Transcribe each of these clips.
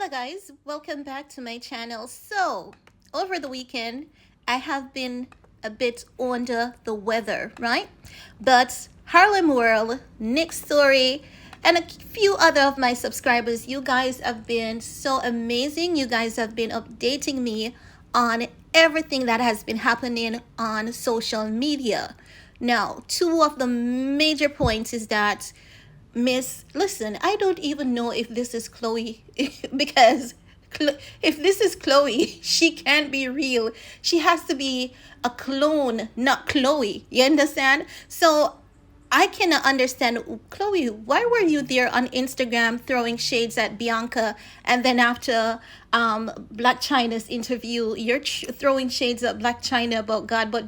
Hello guys, welcome back to my channel. So, over the weekend, I have been a bit under the weather, right? But Harlem World, Nick Story, and a few other of my subscribers, you guys have been so amazing. You guys have been updating me on everything that has been happening on social media. Now, two of the major points is that listen, I don't even know if this is Khloe because if this is Khloe, she can't be real. She has to be a clone, not Khloe. You understand? So I cannot understand, Khloe, why were you there on Instagram throwing shades at Bianca, and then after BlacChyna's interview, you're throwing shades at BlacChyna about God, but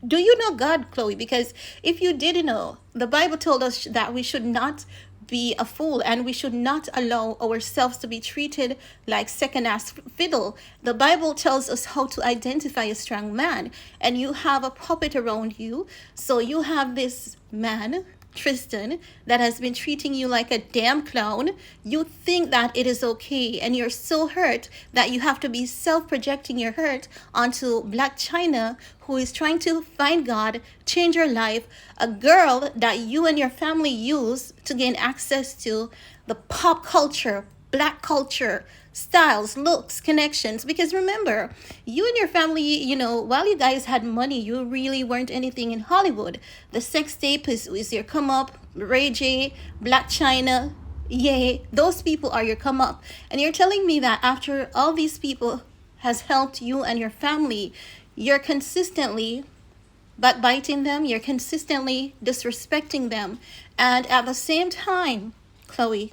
do you know God, Khloe? Because if you didn't know, the Bible told us that we should not be a fool and we should not allow ourselves to be treated like second ass fiddle. The Bible tells us how to identify a strong man, and you have a puppet around you. So you have this man, Tristan, that has been treating you like a damn clown. You think that it is okay, and you're so hurt that you have to be self-projecting your hurt onto BlacChyna, who is trying to find God, change your life, a girl that you and your family use to gain access to the pop culture, black culture, styles, looks, connections. Because remember, you and your family, while you guys had money, you really weren't anything in Hollywood. The sex tape is your come up. Ray J, BlacChyna, yay, those people are your come up. And you're telling me that after all these people has helped you and your family, you're consistently backbiting them, you're consistently disrespecting them. And at the same time, Khloe,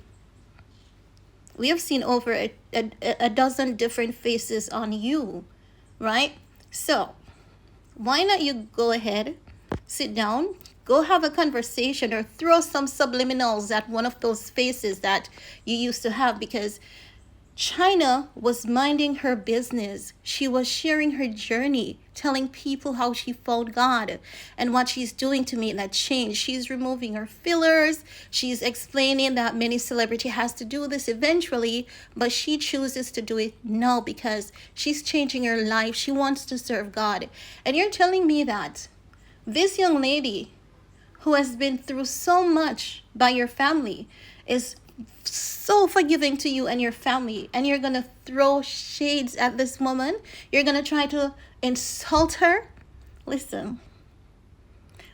we have seen over a dozen different faces on you, right? So why not you go ahead, sit down, go have a conversation, or throw some subliminals at one of those faces that you used to have? Because China was minding her business. She was sharing her journey, telling people how she found God and what she's doing to make that change. She's removing her fillers. She's explaining that many celebrity has to do this eventually, but she chooses to do it now because she's changing her life. She wants to serve God. And you're telling me that this young lady who has been through so much by your family is so forgiving to you and your family, and you're gonna throw shades at this woman? You're gonna try to insult her? Listen,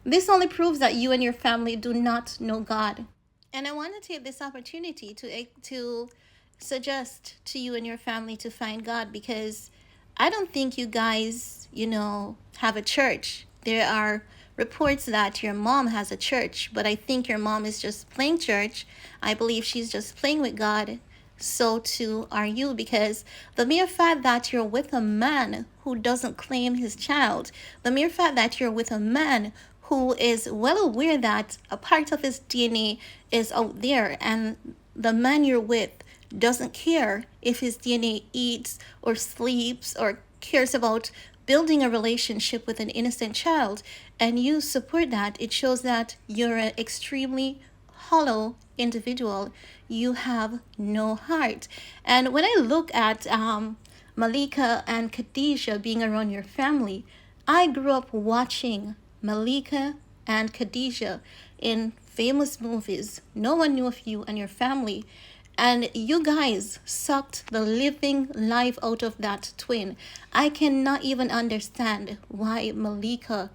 this only proves that you and your family do not know God. And I want to take this opportunity to suggest to you and your family to find God, because I don't think you guys, have a church. There are reports that your mom has a church, but I think your mom is just playing church. I believe she's just playing with God. So too are you, because the mere fact that you're with a man who doesn't claim his child, the mere fact that you're with a man who is well aware that a part of his DNA is out there, and the man you're with doesn't care if his DNA eats or sleeps or cares about building a relationship with an innocent child, and you support that, it shows that you're an extremely hollow individual. You have no heart. And when I look at Malika and Khadijah being around your family, I grew up watching Malika and Khadijah in famous movies. No one knew of you and your family. And you guys sucked the living life out of that twin. I cannot even understand why Malika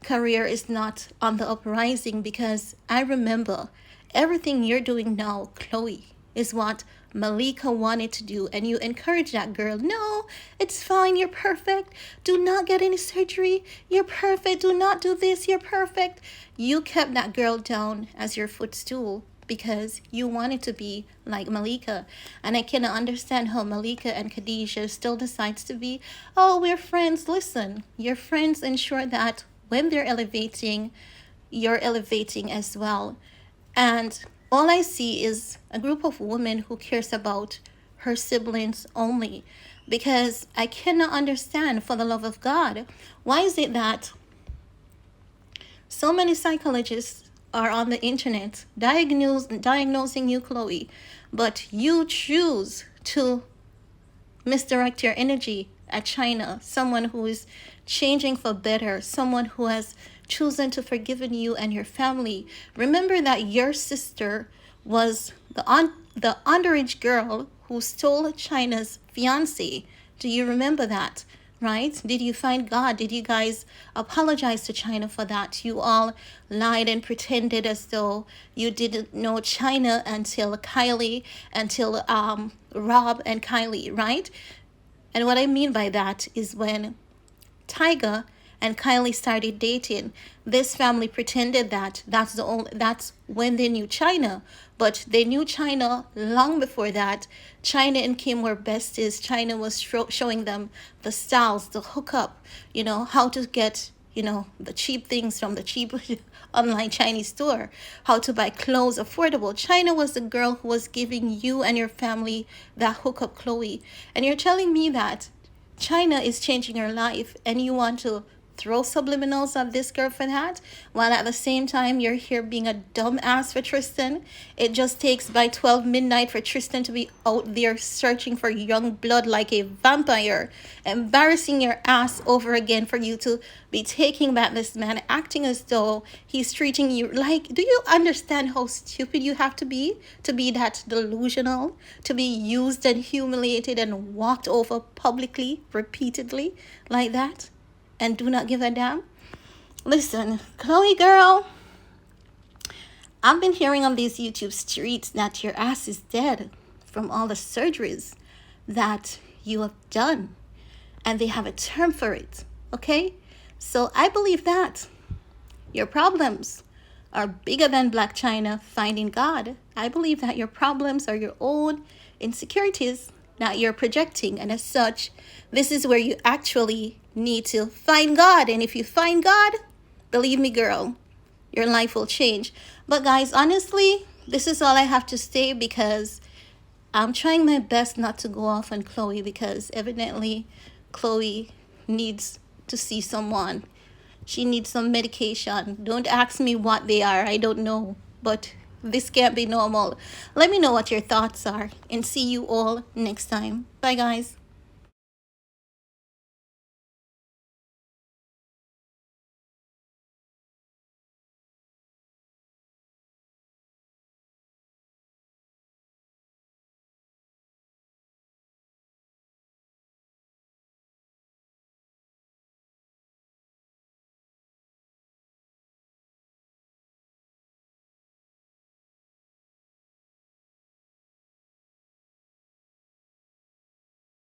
career is not on the uprising, because I remember everything you're doing now, Khloe, is what Malika wanted to do, and you encourage that girl. No, it's fine, you're perfect. Do not get any surgery. You're perfect. Do not do this. You're perfect. You kept that girl down as your footstool because you wanted to be like Malika. And I cannot understand how Malika and Khadijah still decides to be, oh, we're friends. Listen, your friends ensure that when they're elevating, you're elevating as well. And all I see is a group of women who cares about her siblings only, because I cannot understand, for the love of God, why is it that so many psychologists are on the internet diagnosing you, Khloe, but you choose to misdirect your energy at China, someone who is changing for better, someone who has chosen to forgive you and your family. Remember that your sister was the underage girl who stole China's fiance. Do you remember that? Right? Did you find God? Did you guys apologize to China for that? You all lied and pretended as though you didn't know China until Rob and Kylie, right? And what I mean by that is when Tyga and Kylie started dating, this family pretended that that's when they knew China, but they knew China long before that. China and Kim were besties. China was showing them the styles, the hookup, how to get the cheap things from the cheap online Chinese store, how to buy clothes affordable. China was the girl who was giving you and your family that hookup, Khloe. And you're telling me that China is changing your life and you want to throw subliminals at this girl for that, while at the same time you're here being a dumbass for Tristan. It just takes by 12 midnight for Tristan to be out there searching for young blood like a vampire, embarrassing your ass over again for you to be taking back this man, acting as though he's treating you like, do you understand how stupid you have to be that delusional, to be used and humiliated and walked over publicly repeatedly like that, and do not give a damn? Listen, Khloe girl, I've been hearing on these YouTube streets that your ass is dead from all the surgeries that you have done. And they have a term for it, okay? So I believe that your problems are bigger than BlacChyna finding God. I believe that your problems are your own insecurities that you're projecting. And as such, this is where you actually need to find God. And if you find God, believe me, girl, your life will change. But guys, honestly, this is all I have to say, because I'm trying my best not to go off on Khloe, because evidently Khloe needs to see someone. She needs some medication. Don't ask me what they are. I don't know. But this can't be normal. Let me know what your thoughts are, and see you all next time. Bye, guys.